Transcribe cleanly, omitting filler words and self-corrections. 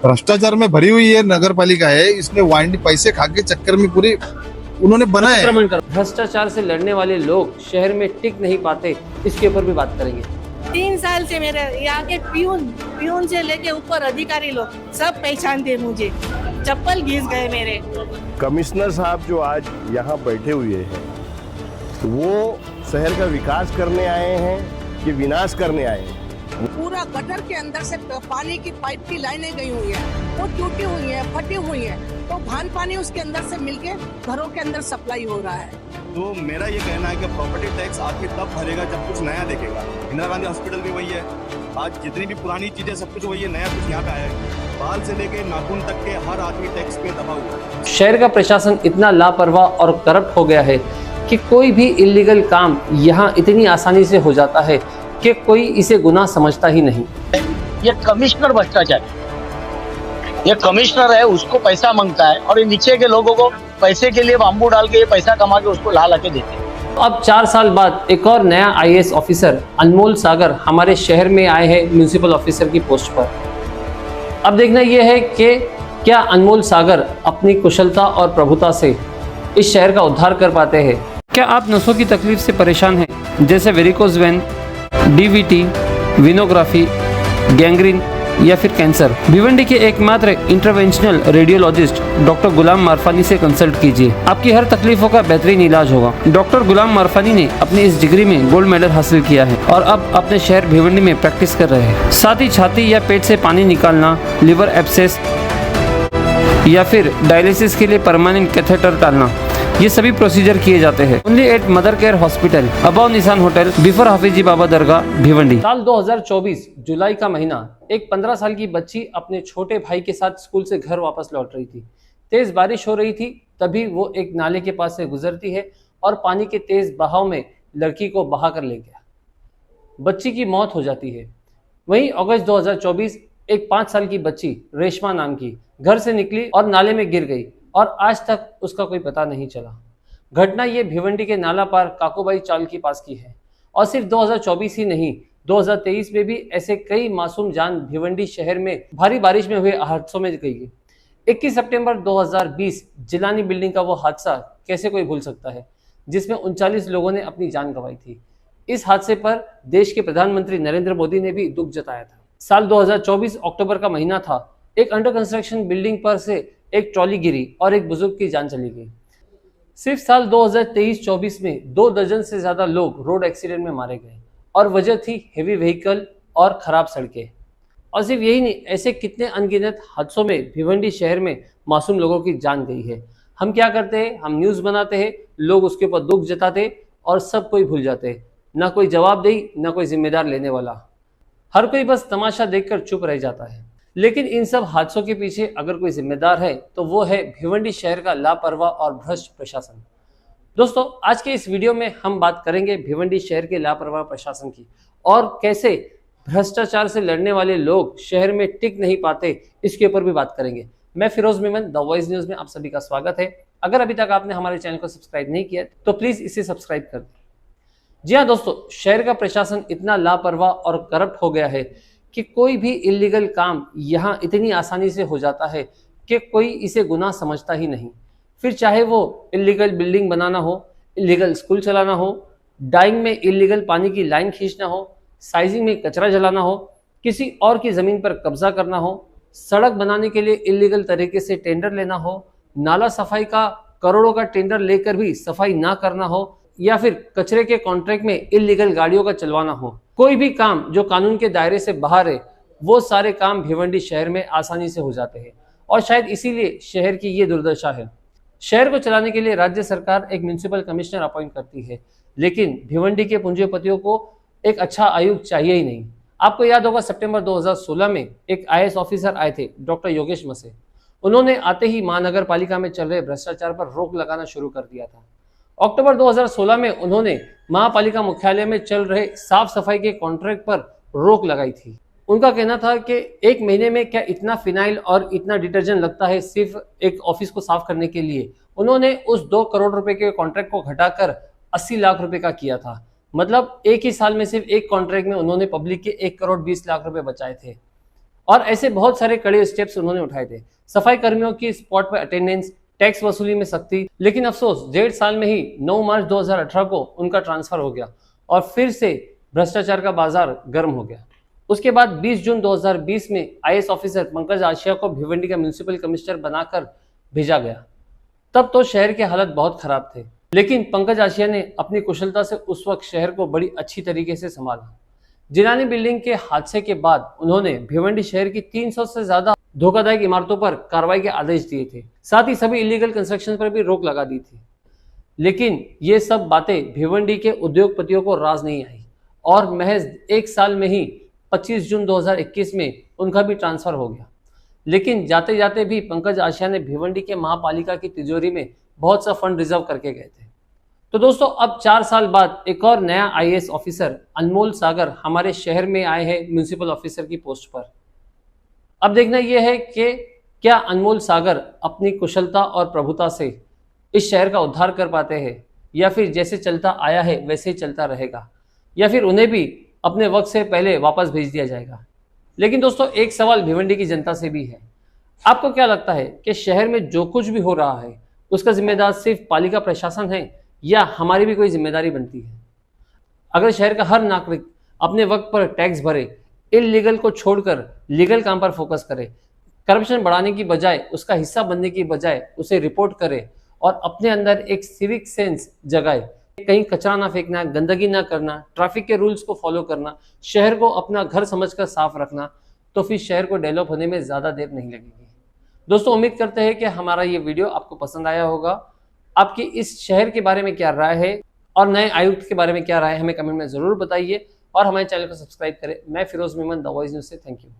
भ्रष्टाचार में भरी हुई है नगर पालिका है। इसने वाइंड पैसे खा के चक्कर में पूरी उन्होंने बनाया है। भ्रष्टाचार से लड़ने वाले लोग शहर में टिक नहीं पाते, इसके ऊपर भी बात करेंगे। 3 साल से मेरे यहाँ के पियून से लेके ऊपर अधिकारी लोग सब पहचानते मुझे, चप्पल घिस गए मेरे। कमिश्नर साहब जो आज यहाँ बैठे हुए हैं वो शहर का विकास करने आए हैं कि विनाश करने आए हैं? पूरा गटर के अंदर से पानी की पाइप की लाइनें गई हुई है, वो टूटी हुई है, फटी हुई है, तो भान पानी उसके अंदर से मिलके घरों के अंदर सप्लाई हो रहा है। तो मेरा ये कहना है कि प्रॉपर्टी टैक्स आखिर तब भरेगा जब कुछ नया देखेगा। इंदिरा गांधी हॉस्पिटल भी वही है, आज जितनी भी पुरानी चीजें सब कुछ वही है, नया कुछ यहाँ पे आया है। बाल से लेके नाखून तक के हर आदमी टैक्स पे दबा हुआ है। शहर का प्रशासन इतना लापरवाह और करप्ट हो गया है कि कोई भी इलीगल काम यहाँ इतनी आसानी से हो जाता है कि कोई इसे गुनाह समझता ही नहीं। ये कमिश्नर भ्रष्टाचार, ये कमिश्नर है, उसको पैसा मांगता है और नीचे के लोगों को पैसे के लिए बाम्बू डाल के ये पैसा कमा के उसको ला के देते हैं। अब 4 साल बाद एक और नया आईएएस ऑफिसर अनमोल सागर हमारे शहर में आए हैं म्युनिसिपल ऑफिसर की पोस्ट पर। अब देखना यह है कि क्या अनमोल सागर अपनी कुशलता और प्रभुता से इस शहर का उद्धार कर पाते हैं। क्या आप नसों की तकलीफ से परेशान हैं, जैसे वेरिकोज वेन, डीवीटी, विनोग्राफी, गैंग्रीन या फिर कैंसर? भिवंडी के एकमात्र इंटरवेंशनल रेडियोलॉजिस्ट डॉक्टर गुलाम मारफानी से कंसल्ट कीजिए, आपकी हर तकलीफों का बेहतरीन इलाज होगा। डॉक्टर गुलाम मारफानी ने अपनी इस डिग्री में गोल्ड मेडल हासिल किया है और अब अपने शहर भिवंडी में प्रैक्टिस कर रहे हैं। साथ ही छाती या पेट से पानी निकालना, लिवर एब्सेस या फिर डायलिसिस के लिए परमानेंट कैथेटर डालना, ये सभी प्रोसीजर किए जाते हैं। Only at mother care hospital, above Nishan hotel, before Hafizi Baba दरगाह, भिवंडी। साल 2024 जुलाई का महीना, एक 15 साल की बच्ची अपने छोटे भाई के साथ स्कूल से घर वापस लौट रही थी। तेज बारिश हो रही थी, तभी वो एक नाले के पास से गुजरती है और पानी के तेज बहाव में लड़की को बहा कर ले गया। बच्ची की मौत हो जाती है। वहीं अगस्त 2024 एक 5 साल की बच्ची रेशमा नाम की घर से निकली और नाले में गिर गई और आज तक उसका कोई पता नहीं चला। घटना ये भिवंडी के नाला पार काकोबाई चाल के पास की है। और सिर्फ 2024 ही नहीं, 2023 में भी ऐसे कई मासूम जान भिवंडी शहर में भारी बारिश में हुए हादसों में गई है। 21 सितंबर 2020 जिलानी बिल्डिंग का वो हादसा कैसे कोई भूल सकता है, जिसमें 39 लोगों ने अपनी जान गंवाई थी। इस हादसे पर देश के प्रधानमंत्री नरेंद्र मोदी ने भी दुख जताया था। साल 2024 अक्टूबर का महीना था। एक अंडर कंस्ट्रक्शन बिल्डिंग पर से एक ट्रॉली गिरी और एक बुजुर्ग की जान चली गई। सिर्फ साल 2023-24 में 2 दर्जन से ज्यादा लोग रोड एक्सीडेंट में मारे गए और वजह थी हेवी व्हीकल और खराब सड़कें। और सिर्फ यही नहीं, ऐसे कितने अनगिनत हादसों में भिवंडी शहर में मासूम लोगों की जान गई है। हम क्या करते हैं, हम न्यूज़ बनाते हैं, लोग उसके ऊपर दुख जताते और सब कोई भूल जाते हैं। ना कोई जवाबदेही, ना कोई जिम्मेदार लेने वाला, हर कोई बस तमाशा देखकर चुप रह जाता है। लेकिन इन सब हादसों के पीछे अगर कोई जिम्मेदार है तो वो है भिवंडी शहर का लापरवाह और भ्रष्ट प्रशासन। दोस्तों, आज के इस वीडियो में हम बात करेंगे भिवंडी शहर के लापरवाह प्रशासन की और कैसे भ्रष्टाचार से लड़ने वाले लोग शहर में टिक नहीं पाते, इसके ऊपर भी बात करेंगे। मैं Firoz Memon, the voice news में आप सभी का स्वागत है। अगर अभी तक आपने हमारे चैनल को सब्सक्राइब नहीं किया तो प्लीज इसे सब्सक्राइब कर दें। जी हाँ दोस्तों, शहर का प्रशासन इतना लापरवाह और करप्ट हो गया है कि कोई भी इलीगल काम यहाँ इतनी आसानी से हो जाता है कि कोई इसे गुनाह समझता ही नहीं। फिर चाहे वो इलीगल बिल्डिंग बनाना हो, इलीगल स्कूल चलाना हो, डाइंग में इलीगल पानी की लाइन खींचना हो, साइजिंग में कचरा जलाना हो, किसी और की ज़मीन पर कब्जा करना हो, सड़क बनाने के लिए इलीगल तरीके से टेंडर लेना हो, नाला सफाई का करोड़ों का टेंडर लेकर भी सफाई ना करना हो, या फिर कचरे के कॉन्ट्रैक्ट में इलीगल गाड़ियों का चलवाना हो। कोई भी काम जो कानून के दायरे से बाहर है, वो सारे काम भिवंडी शहर में आसानी से हो जाते हैं और शायद इसीलिए शहर की ये दुर्दशा है। शहर को चलाने के लिए राज्य सरकार एक म्युनिसिपल कमिश्नर अपॉइंट करती है, लेकिन भिवंडी के पूंजीपतियों को एक अच्छा आयुक्त चाहिए ही नहीं। आपको याद होगा सितंबर 2016 में एक आईएएस ऑफिसर आए थे, डॉक्टर योगेश मसे। उन्होंने आते ही महानगर पालिका में चल रहे भ्रष्टाचार पर रोक लगाना शुरू कर दिया था। अक्टूबर 2016 में उन्होंने महापालिका मुख्यालय में चल रहे साफ सफाई के कॉन्ट्रैक्ट पर रोक लगाई थी। उनका कहना था कि 1 महीने में क्या इतना फिनाइल और इतना डिटर्जेंट लगता है सिर्फ एक ऑफिस को साफ करने के लिए। उन्होंने उस 2 करोड़ रुपए के कॉन्ट्रैक्ट को घटाकर 80 लाख रुपए का किया था। मतलब एक ही साल में सिर्फ एक कॉन्ट्रैक्ट में उन्होंने पब्लिक के 1 करोड़ 20 लाख रुपए बचाए थे। और ऐसे बहुत सारे कड़े स्टेप्स उन्होंने उठाए थे। सफाई कर्मियों की स्पॉट पर अटेंडेंस, टैक्स वसूली में सख्ती, लेकिन अफसोस 1.5 साल में ही 9 मार्च 2018 को उनका ट्रांसफर हो गया और फिर से भ्रष्टाचार का बाजार गर्म हो गया। उसके बाद 20 जून 2020 में आईएएस ऑफिसर पंकज आशिया को भिवंडी का म्युनिसिपल कमिश्नर बनाकर भेजा गया। तब तो शहर के हालत बहुत खराब थे, लेकिन पंकज आशिया ने अपनी कुशलता से उस वक्त शहर को बड़ी अच्छी तरीके से संभाला। जिलानी बिल्डिंग के हादसे के बाद उन्होंने भिवंडी शहर की 300 से ज्यादा धोखादायक इमारतों पर कार्रवाई के आदेश दिए थे। साथ ही सभी इलीगल कंस्ट्रक्शन पर भी रोक लगा दी थी। लेकिन ये सब बातें भिवंडी के उद्योगपतियों को राज नहीं आई और महज 1 साल में ही 25 जून 2021 में उनका भी ट्रांसफर हो गया। लेकिन जाते जाते भी पंकज आशिया ने भिवंडी के महापालिका की तिजोरी में बहुत सा फंड रिजर्व करके गए थे। तो दोस्तों, अब 4 साल बाद एक और नया आईएएस ऑफिसर अनमोल सागर हमारे शहर में आए हैं म्युनिसिपल ऑफिसर की पोस्ट पर। अब देखना यह है कि क्या अनमोल सागर अपनी कुशलता और प्रभुता से इस शहर का उद्धार कर पाते हैं या फिर जैसे चलता आया है वैसे ही चलता रहेगा, या फिर उन्हें भी अपने वक्त से पहले वापस भेज दिया जाएगा। लेकिन दोस्तों, एक सवाल भिवंडी की जनता से भी है। आपको क्या लगता है कि शहर में जो कुछ भी हो रहा है उसका जिम्मेदार सिर्फ पालिका प्रशासन है या हमारी भी कोई जिम्मेदारी बनती है? अगर शहर का हर नागरिक अपने वक्त पर टैक्स भरे, इलीगल को छोड़कर लीगल काम पर फोकस करे, करप्शन बढ़ाने की बजाय उसका हिस्सा बनने की बजाय उसे रिपोर्ट करे और अपने अंदर एक सिविक सेंस जगाए, कहीं कचरा ना फेंकना, गंदगी ना करना, ट्रैफिक के रूल्स को फॉलो करना, शहर को अपना घर समझकर साफ रखना, तो फिर शहर को डेवलप होने में ज़्यादा देर नहीं लगेगी। दोस्तों, उम्मीद करते हैं कि हमारा ये वीडियो आपको पसंद आया होगा। आपकी इस शहर के बारे में क्या राय है और नए आयुक्त के बारे में क्या राय है, हमें कमेंट में ज़रूर बताइए और हमारे चैनल को सब्सक्राइब करें। मैं Firoz Memon, the voice news से थैंक यू।